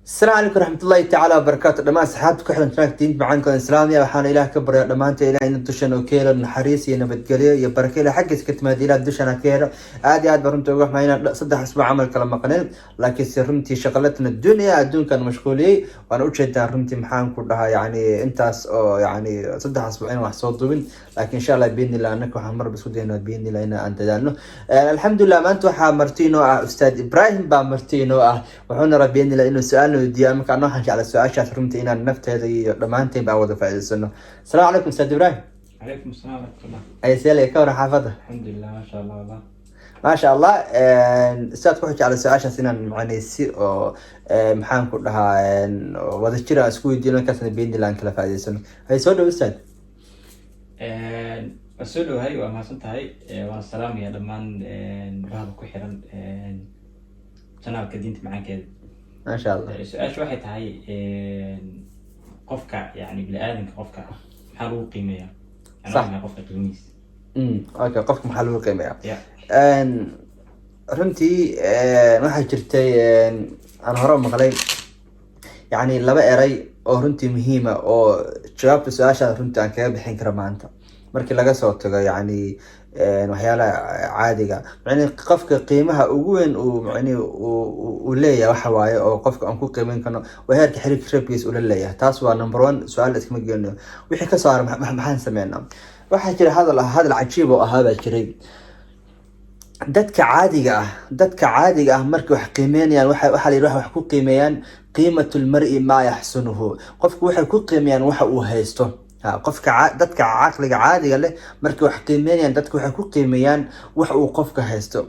السلام عليكم ورحمة الله تعالى وبركاته دمان صحابتك وحنا تراكتين معاكم إسلامية وحنا إله كبر يا دمانته إله إن الدشن وكيل النحريس ينبتقليه يبركيله حق سكت ماديلا الدشن كيله عاد برمت وقف معنا صدق أسبوع عمل كلام قليل لكن سرمتي شغلتنا الدنيا الدنيا كان مشغولين وأنا أوجد رمتي محام كلها يعني أنت يعني صدق أسبوعين وحصل ضمن لكن إن شاء الله بإذن الله أنك وحمر بسودينا بإذن الله إن أنت دانه الحمد لله ما أنتوا حامرتينو أستاذ إبراهيم بامرتينو وحنا ربينا لأنه سؤال ودي أمك أنا حنجي على السؤال شاف رمتي إن النفط هذه لما أنت بعوض في السنة. السلام عليكم أستاذ إبراهيم. عليكم السلام ورحمة الله. أي سيلة كورة حافظة. الحمد لله ما شاء الله والله. ما شاء الله. أستاذ كوحش على السؤال شاف سنة معني سي محام كلها وذكرها أسكوي دينا كسنة بين دلان كلا في السنة. هاي سؤال أستاذ. السؤال هاي وما صنت هاي والسلام يا دمان بعض كحيرا سنة كدينت معاك كده. ما شاء الله. السؤال شو واحد هاي قفك يعني بالآدم قفك محلو قيمة يعني صح. ما قفك قيميس. أوكي قفك محلو قيمة يعني. Yeah. runtii waxaa jirtay aan hore maqlay yani laba eray oo runtii muhiima oo jawaabta su-aashaada runtii aan kaga bixin kara maanta markii laga soo tago yani waxyaalaha caadiga yani qofka qiimaha ugu weyn uu leeyahay waxa waaye oo qofka aan ku qiimeyn karno waa heerka xiriirka rabkiisa ula leeyahay taas waa number 1 su-aal iskama geenayo wixii ka soo haray maxaan sameynaa waxaa jira hadal cajiib oo ahaa baa jiray dadka caadiga ah markay wax qiimeynayaan waxa la yiraahdaa wax ku qiimeeyaan qiimatul mar'i ma yaxsunuhu qofku waxay ku qiimeeyaan waxa uu haysto qofka dadka caqliga caadiga leh markay wax qiimeeyaan dadku waxay ku qiimeeyaan wax uu qofka haysto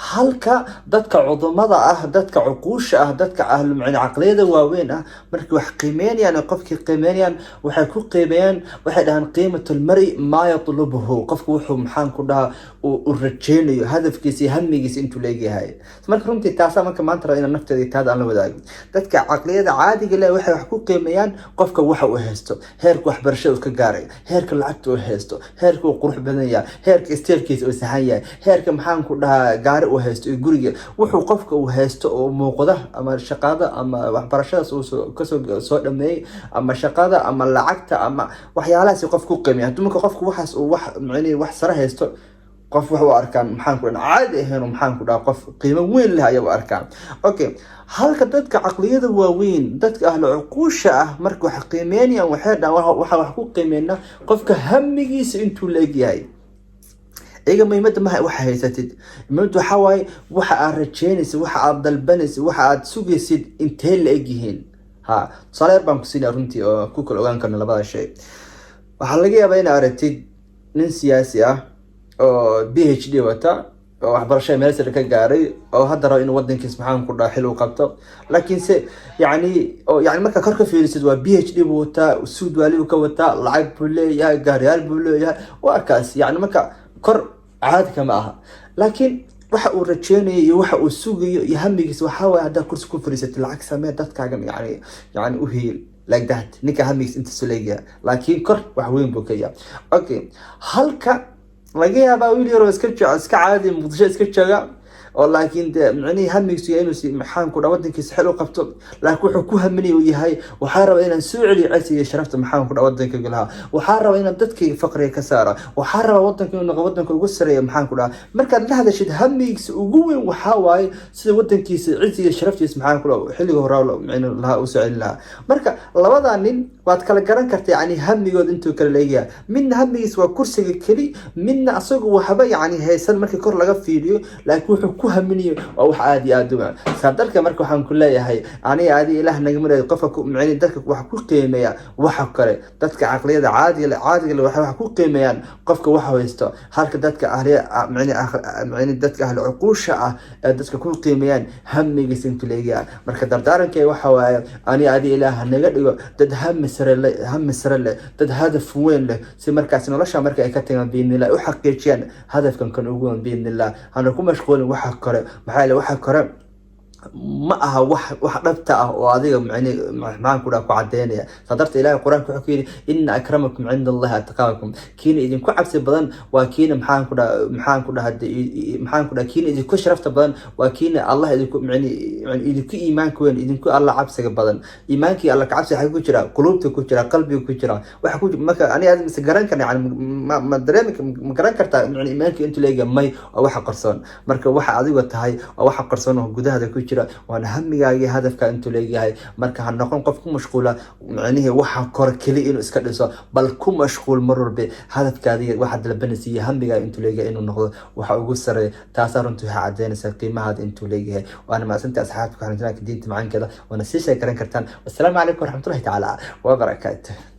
halka dadka cudumada ah dadka cuquusha ah dadka ahlulmacni caqliyada waaweyn ah markay wax qiimeeyaan qofkii qiimeeyaan waxay ku qiimeeyaan waxay dhahan qiimatul mar'i ma yatlubuhu qofku wuxuu maxaan ku dhahaa uu rajeynayo hadafkiisa iyo hamigiisa intuu leeyahay marka runtii taasa marka maanta in nafteeda taada aan la wadaago dadka caqliyada caadiga leh waxay wax ku qiimeeyaan qofka waxa uu haysto heerka waxbarashada ka gaaray heerka lacagta uu haysto heerka uu qurux badan yahay heerka isteelkiisa uu sahan yahay heerka maxaan ku dhahaa gaari uu haysto iyo guriga wuxuu qofka uu haysto oo muuqda ama shaqada ama waxbarashadaas uu kasoo soo dhameeyay ama shaqada ama lacagta ama waxyaalahaas qofku qiimeeyo dumarka qofku waxaas uu wax sare haysto qof wax u arkaan maxaan ku dhahaa caadi ahayn maxaan ku dhahaa qof qiimo weyn leh ayagu arkaan okay halka dadka caqliyada waaweyn dadka ahlu cuquusha ah marka wax qiimeeyaan waxay dhahaan waxa wax ku qiimeeyna qofka hamigiisa intuu leeyahay iga muhiimada ma waxa haysatid muhiimadu waxa waaye waxa aad rajeynaysid waxa aad dalbanaysid waxa aad sugaysid intee la egyihiin saleer baan ku siinaa runtii oo ku kala ogaan karna labada shay waxa laga yaabaa in aragtid nin siyaasi ah oo PhD wata oo waxbarashada meel sare ka gaaray oo hadda rabo in wadankiis maxaan ku dhaxil uu qabto laakiin se yani marka kor ka fiirisid waa PhD buu wataa suud wali uu ka wataa lacag buu leeyahay gaariyaal buu leeyahay waa kaas yani marka kor caadi kama aha laakiin waxa uu rajeynayo iyo waxa uu sugayo iyo hamigiisa waxa way hadda kursi ku fariisatay lacag samee dadkaaga yani u hiil like that ninka hamigiisa inta suleeya laakiin kor wax weyn buu ka yahay okay halka laga yaabaa wiil yar oo iska caadi muqdisho iska jooga oo laakiin macnaheedu hamigiisu inuu si maxaan ku wadankiisa xil u qabto laakiin wuxuu ku haminayo yahay waxa raba inaan soo celiyo casiga sharafta maxaan ku wadanka galaha waxa raba inaan dadkii faqriga ka saaro waxa raba wadanka inuu noqdo wadanka ugu sareeyo maxaan ku markaad la hadashid hamigiisa ugu weyn waxa waaye sida wadankiisa casiga sharaftiisa maxaan ku xilliga hore laha u soo celin lahaa marka labada nin waad kala garan kartaa yani hamigood intuu kala leeyahay midna hamigiisa waa kursiga kali midna asagu waxba yani haysan markii kor laga fiiriyo laakiin wuxuu ku haminayo waa wax aad iyo aad u weyn saadalka marka waxaan ku leeyahay aniga ilaah naga maray qofka ku macni dadka wax ku qiimeeya waxa kale dadka caqliyada caadiga waxa wax ku qiimeeyaan qofka wax haysto halka dadka macni dadka ahli cuquusha ah dadka ku qiimeeyaan hamigiisa intuu leeyahay marka dardaaranka waxa waaye aniga ilaah naga dhigo dad هم سر له dad hadaf weyn leh si markaas nolosha marka ay ka tagaan biinilaa u xaqiijiyaan hadafkan kan ugu weyn biinilaa hana ku mashquulin waxa kore maxaa waxa kore ma aha wax dhabta ah oo adiga maxaan ku dhaha ku cadeynaya. sadarta ilaahay quraanka wuxuu ku yiri inna akramakum inda allahi atqakum, kiina idinku cabsi badan waa kiina maxaan ku dhaha kiina idinku sharafta badan waa kiina allah idinku iimaanka weyn, idinku allah cabsiga badan. iimaankii allah ka cabsi waxa ku jira qulubta ku jira qalbiga ku jira waxa ku marka aniga aad mis garan karnaa ma dareemi ma garan kartaa iimaankii intuu leeyahay may waxa qarsoon. marka waxa adiga tahay waxa qarsoon oo gudaha ku jira waana hamigaaga hadafka intuu leeyahay. marka ha noqon qof ku mashquula waxa kor kali inuu iska dhiso, bal ku mashquul mar walba hadafkaadiga waxa dalbanaysiiyo hamigaaga intuu leeyahay inuu noqdo waxa ugu sareeyo. taas runtii waxa cadeynaysa qiimaha intuu leeyahay. waana maasanta asxaabta ku xirnaa diinta macaankeeda wana sii sheekaran kartaan. wassalaamu calaykum waraxmatullaahi tacaala wa barakaatuh.